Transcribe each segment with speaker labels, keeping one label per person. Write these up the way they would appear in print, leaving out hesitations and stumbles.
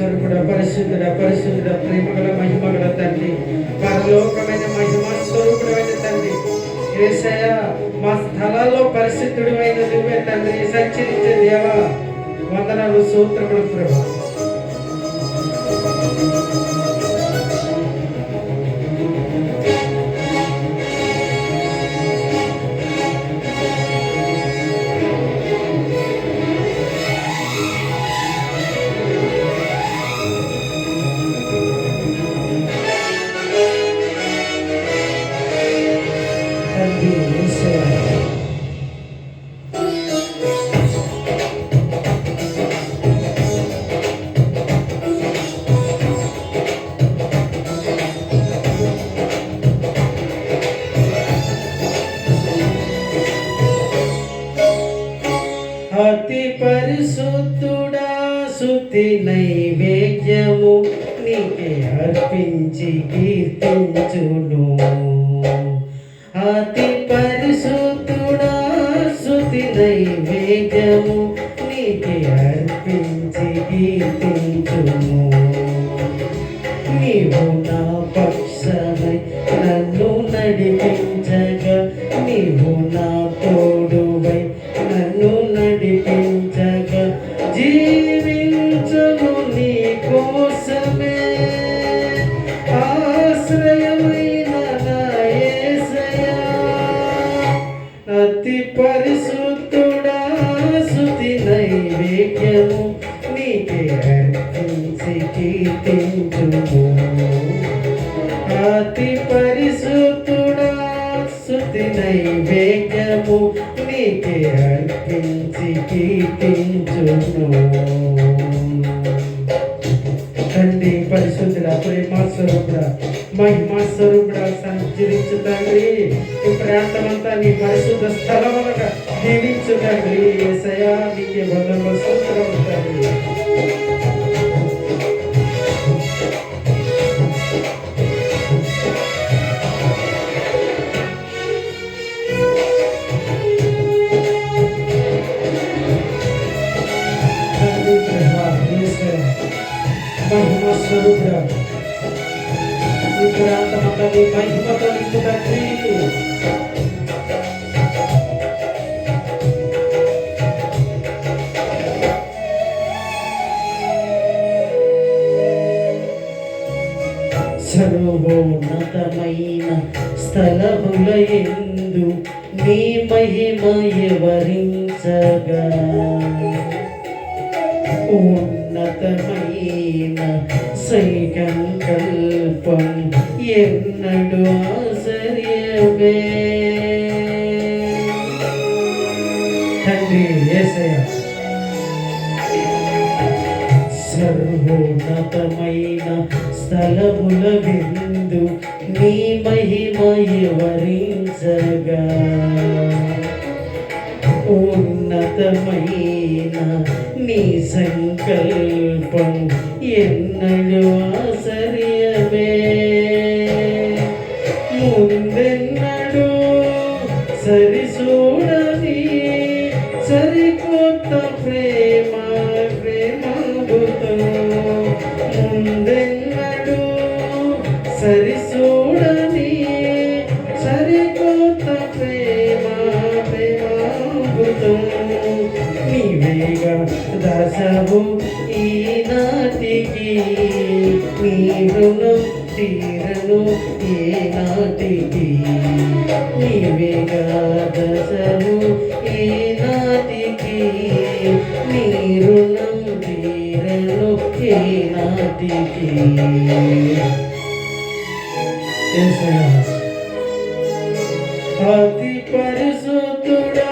Speaker 1: స్వరూపుడ పరిశుద్ధుడ పరిశుద్ధుడ ప్రేమగల మహిమగల తండ్రి పరలోకమైన మహిమ స్వరూపుడమైన తండ్రి యేసయ్య మా స్థలాల్లో పరిశుద్ధుడు అయిన నువ్వే తండ్రి సంచరించే దేవా వందనాలు స్తోత్రములు ప్రభు అతి పరిశుద్ధుడా శుద్ధి నైవేద్యము నీకే అర్పించి కీర్తించును. అతి పరిశుద్ధుడా శుద్ధి నైవేద్యము నీకే అర్పించి కీర్తించును. నీవు నా పక్షమై నన్ను నడిపించగా నీవు నా తోడువై నన్ను నడిపించగా జీవించను నీ కోసమే ఆశ్రయమైన నా యేసయ్యా. అతి పరిశుద్ధుడా స్తుతి నైవేద్యము నీకే అర్పించి కీర్తించుము. అతి పరిశుద్ధుడా స్తుతి నైవేద్యము నీకే అర్పించి కీర్తించును. తండ్రి పరిశుద్ధుడ ప్రేమ స్వరూపుడ మహిమా స్వరూపుడ సంచరించు తండ్రి ఈ ప్రాంతమంతా నీ పరిశుద్ధ స్థలములుగా దీవించు తండ్రి యేసయ్యా నీకే వందనాలు స్తోత్రములు తండ్రి. మహిమ స్వరూపుడ ఈ ప్రాంతమంతా నీ మహిమతో నింపు తండ్రి. సర్వోన్నతమైన స్థలముల యందు నీ మహిమ వివరించగా ఉన్నతమైన సంకల్పం ఎన్నడు ఆశ్చర్యమే. తండ్రి యేసయ్య సర్వోన్నతమైన స్థలముల విందు నీ మహిమ వివరించగా ఉన్నతమైన నీ సంకల్పం ఎన్నడు ఆశ్చర్యమే. ముందెన్నడు సరిచూడని సరికొత్త ప్రేమ ప్రేమామృతం. ముందెన్నడు సరిచూడని సరికొత్త ప్రేమ ప్రేమామృతం. నీవేగా దాసవు ఈనాటికి నీ రుణం తీరను ఈనాటికి. నీవేగా దాసవు ఈనాటికి నీ రుణం తీరను ఈనాటికి. అతి పరిశుద్ధుడా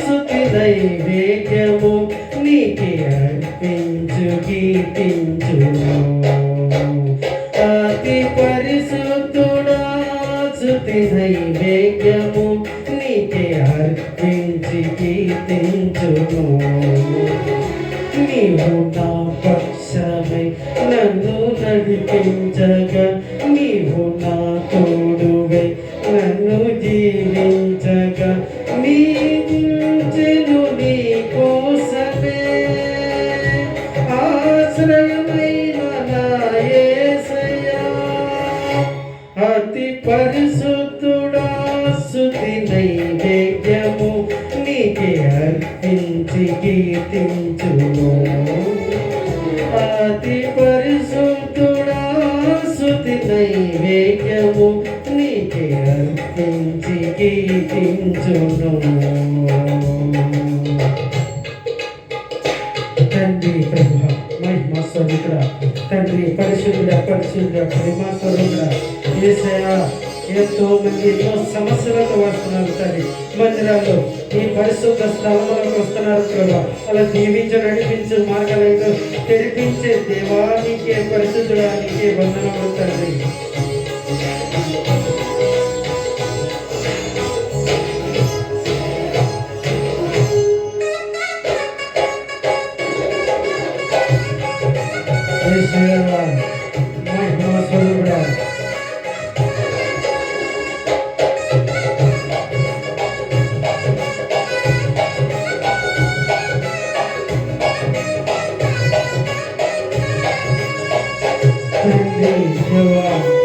Speaker 1: స్తుతి నైవేద్యము నీకే అర్పించు కీర్తించును. అతి పరిశుద్ధుడా స్తుతి నైవేద్యము నీకే అర్పించి కీర్తించును. నీవు నా పక్షమై నన్ను నడిపించగా నీవు నా తోడువై నన్ను జీవించగా నీచెను నీ కోసమే ఆశ్రయమై నీకే అర్పించి కీర్తించును. అతి పరిశుద్ధుడా స్తుతి నైవేద్యము నీకే అర్పించి కీర్తించును. తండ్రి ప్రభువా మహిమ స్వరూపుడా, తండ్రి పరిశుద్ధుడా పరిశుద్ధుడా ప్రేమ స్వరూపుడా, యేసయ్యా ఎంతో మంది ఎన్నో సమస్యలతో వస్తున్నారు తండ్రి. మందిరాల్లో ఈ పరిశుద్ధ స్థలములకు వస్తున్నారు ప్రభా. అలా దీవించి నడిపించు, మార్గాలను తెరిపించే దేవానికే పరిశుద్ధుడా నీకే వందనములు తండ్రి. మహిమ స్వరూపుడా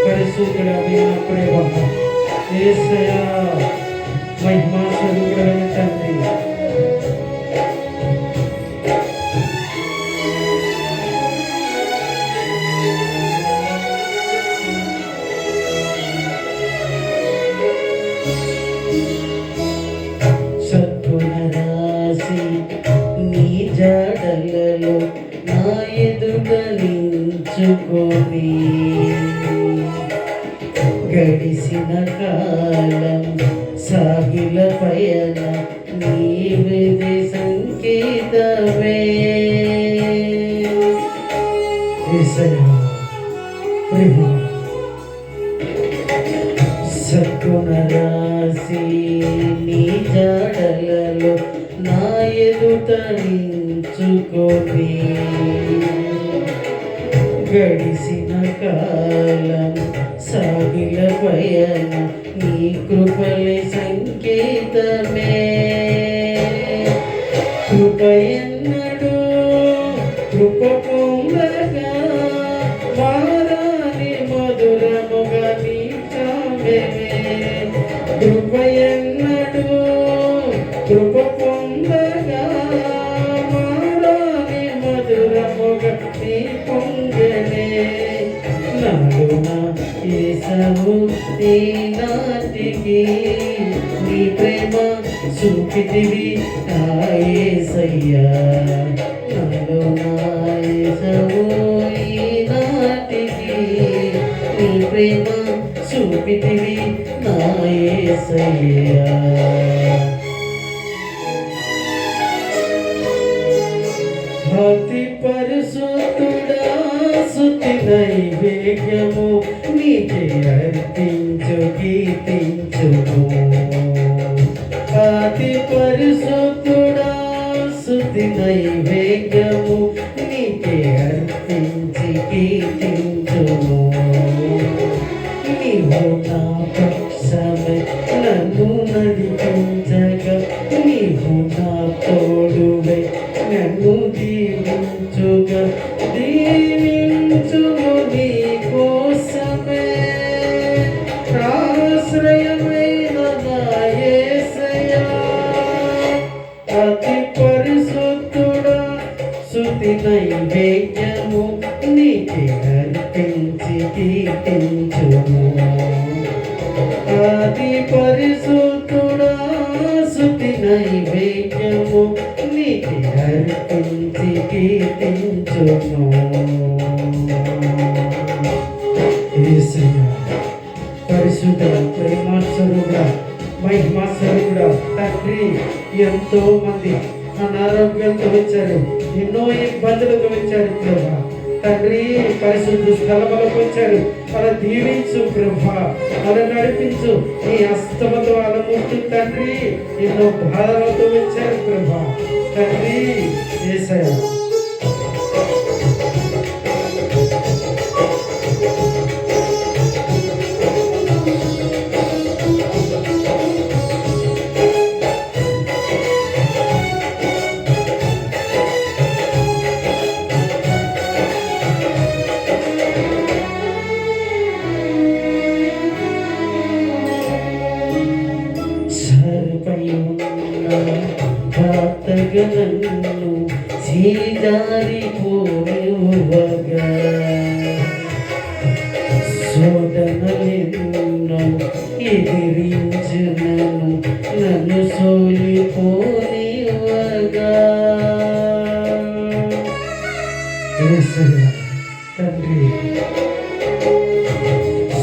Speaker 1: పరిశుద్ధుడా ప్రేమ యేసయ్యా మహిమా స్వరూపుడైన తండ్రి. సత్తున రాసి నీ జాడలలో నా ఎదుట నించుకొని గడిసిన కాలం సాగిల పయన నీవిది సంకేతమే. సత్తున రాసి నీ జాడలలో నా ఎదుట నించుకొని గడిసిన కాలం సాగిల పయన నీ కృపలే సంకేతమే. కృపయన్నడు కృప పొందగా వారాని మధురముగా నీ చామెమే. కృపయన్నడు కృప పొందగా వారాని మధురముగా నీ పొంగనే. నాడున యేసవు ఈనాటికి నీ ప్రేమ చూపితివి నా యేసయ్యా. నాడున యేసవు ఈనాటికి నీ ప్రేమ చూపితివి నా యేసయ్యా. అతి పరిశుద్ధుడా స్తుతి నైవేద్యము నీకే అర్పించు కీర్తించుము. అతి పరిశుద్ధుడా స్తుతి నైవేద్యము నీకే అర్పించి కీర్తించుము. నీవు నా పక్షమై నన్ను నడిపించగా నీవు నా తోడువై నన్ను దీవించుగా దీవించుము నీ కోసమే. ఆశ్రయమైన నా యేసయ్యా అతి పరిశుద్ధుడా స్తుతి నైవేద్యము నీకే అర్పించి కీర్తించుము. అతి పరిశుద్ధుడా స్తుతి నైవేద్యము నీకే అర్పించి కీర్తించుము. పరిశుద్ధ ప్రేమాస్వరుడా మహిమాస్వరుడా తండ్రి, ఎంతో మంది అనారోగ్యంతో వచ్చారు, ఎన్నో ఇబ్బందులతో వచ్చారు ప్రభా. తండ్రి పరిశుద్ధ స్థలములకు వచ్చారు, అలా దీవించు ప్రభా, అలా నడిపించు నీ హస్తముతో అలా ముట్టు తండ్రి. ఎన్నో బాధలతో వచ్చారు ప్రభా. తండ్రి యేసయ్యా భక్తగణను సీజారిపోనివ్వగా శోధనలెన్నో ఎదిరించునను నన్ను సోలిపోనివ్వగా తండ్రి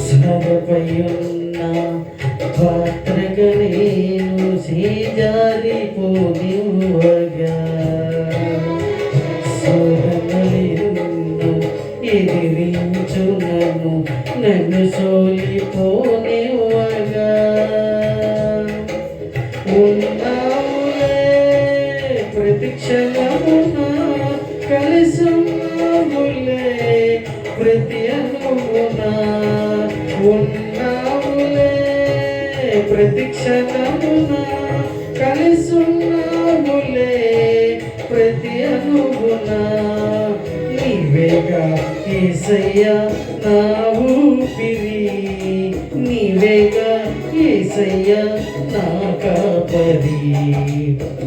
Speaker 1: సగపై ఉన్న పాత్రగా నేను సీజారిపోనివ్వగా శోధనలెన్నో ఎదిరించునను నన్ను సోలిపోనివ్వగా ఉన్నావులే ప్రతిక్షణమున కలిసున్నావులే ప్రతి అనుగుణ ఉన్నావులే ప్రతిక్షణమున కలిసున్నావులే ప్రతి అనుగుణ నీవేగా యేసయ్యా నా ఊపిరి నీవేగా యేసయ్యా నా కాపరి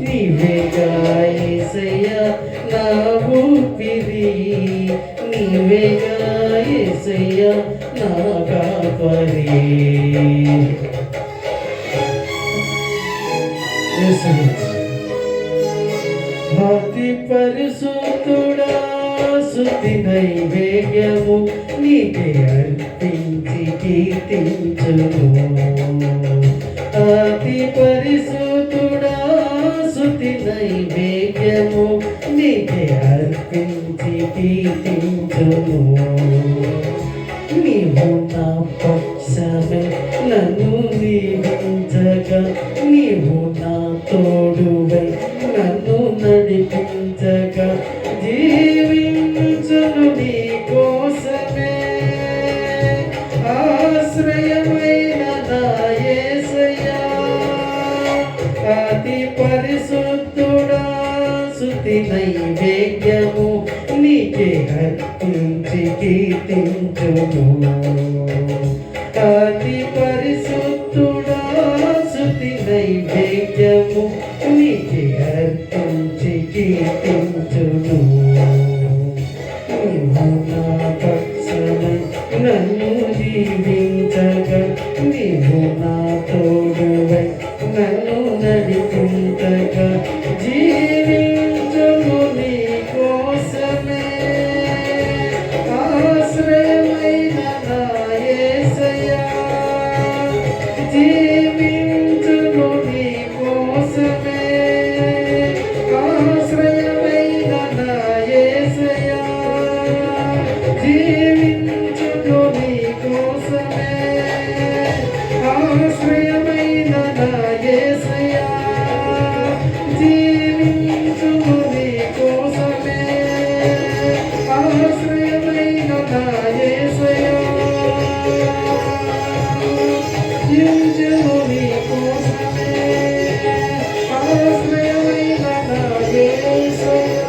Speaker 1: నీవేగా యేసయ్యా నా ఊపిరి నీవేగా యేసయ్యా నా కాపరి భక్తి పరిశుద్ధుడా శుద్ధి నైవేద్యము నీకే అర్పించి కీర్తించును అతి పరిశుద్ధుడా శుద్ధి నైవేద్యము నీకే అర్పించి కీర్తించును నీవు నా పక్షమే నన్ను దీవించగా నీవు నా తోడువై నన్ను నడిపించగా జీవించును నీ కోసమే ఆశ్రయమైన నా యేసయ్యా అతి పరిశుద్ధుడా స్తుతి నైవేద్యము నీకే అర్పించి కీర్తించును అతి పరిశుద్ధుడా స్తుతి నైవేద్యము నీకే అర్పించి కీర్తించును నీవు నా పక్షమై నన్ను దీవించగా నీవు నా తోడువై నన్ను నడిపించగా జీవించును నీ కోసమే ఆశ్రయమైన నా యేసయ్యా జీవించును నీ కోసమే ఆశ్రయమైన నా యేసయ్యా జీవించును నీ కోసమే ఆశ్రయమైన నా యేసయ్యా జీవించును నీ కోసమే ఆశ్రయమైన నా యేసయ్యా జీవించును నీ కోసమే ఆశ్రయమైన నా యేసయ్యా.